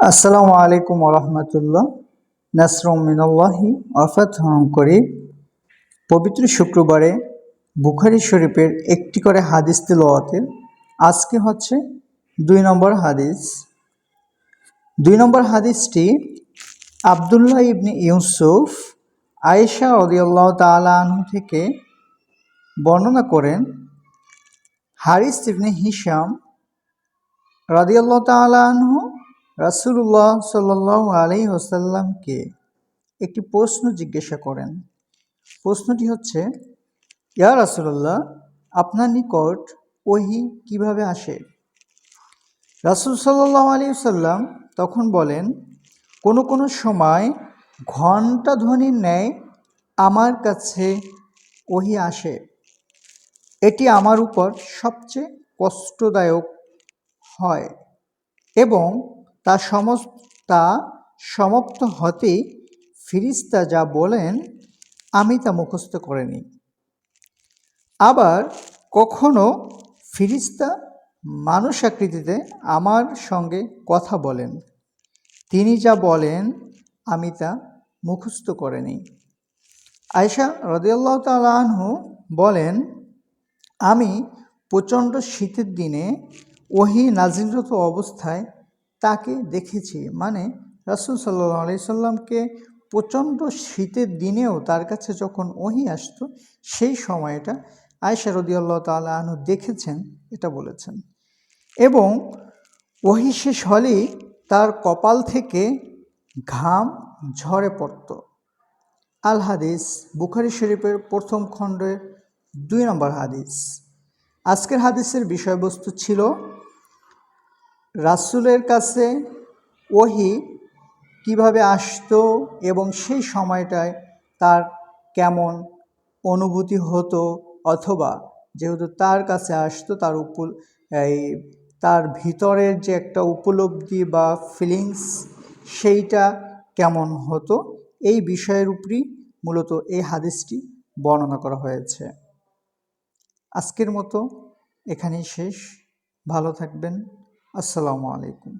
আসসালামু আলাইকুম ওরহমতুল্লাহ। নাসরুম মিনাল্লাহি ওয়া ফাতহুন করিব। পবিত্র শুক্রবারে বুখারী শরীফের একটি করে হাদিস তিলাওয়াতের আজকে হচ্ছে 2 নম্বর হাদিস। 2 নম্বর হাদিসটি আব্দুল্লাহ ইবনে ইউসুফ আয়েশা রাদিয়াল্লাহু তাআলা আনহু থেকে বর্ণনা করেন, হারিস ইবনে হিশাম রাদিয়াল্লাহু তাআলা আনহু রাসূলুল্লাহ সাল্লাল্লাহু আলাইহি ওয়াসাল্লামকে একটি প্রশ্ন জিজ্ঞাসা করেন। প্রশ্নটি হচ্ছে, ইয়া রাসূলুল্লাহ, আপনার নিকট ওহী কিভাবে আসে? রাসূল সাল্লাল্লাহু আলাইহি ওয়াসাল্লাম তখন বলেন, কোনো কোনো সময় ঘণ্টা ধ্বনির ন্যায় আমার কাছে ওহী আসে। এটি আমার উপর সবচেয়ে কষ্টদায়ক হয় এবং তা সমাপ্ত হতেই ফেরেশতা যা বলেন আমি তা মুখস্থ করে নিই। আবার কখনো ফেরেশতা মানুষ আকৃতিতে আমার সঙ্গে কথা বলেন, তিনি যা বলেন আমি তা মুখস্থ করে নিই। আয়েশা রাদিয়াল্লাহু তাআলা আনহু বলেন, আমি প্রচণ্ড শীতের দিনে ওহী নাজিলরত অবস্থায় তাকে দেখেছি। মানে রাসূল সাল্লাল্লাহু আলাইহি সাল্লামকে প্রচণ্ড শীতের দিনেও তার কাছে যখন ওহী আসতো, সেই সময়টা আয়েশা রাদিয়াল্লাহু তাআলা আনহু দেখেছেন, এটা বলেছেন। এবং ওহী শেষ হলেই তার কপাল থেকে ঘাম ঝরে পড়ত। আল হাদিস, বুখারী শরীফের প্রথম খণ্ডের 2 নম্বর হাদিস। আজকের হাদিসের বিষয়বস্তু ছিল রাসূলের কাছে ওহী কিভাবে আসতো এবং সেই সময়টায় তার কেমন অনুভূতি হতো, অথবা যেহেতু তার কাছে আসতো তার ভিতরের যে একটা উপলব্ধি বা ফিলিংস, সেইটা কেমন হতো, এই বিষয়ের উপরই মূলত এই হাদিসটি বর্ণনা করা হয়েছে। আজকের মতো এখানেই শেষ। ভালো থাকবেন। আসসালামু আলাইকুম।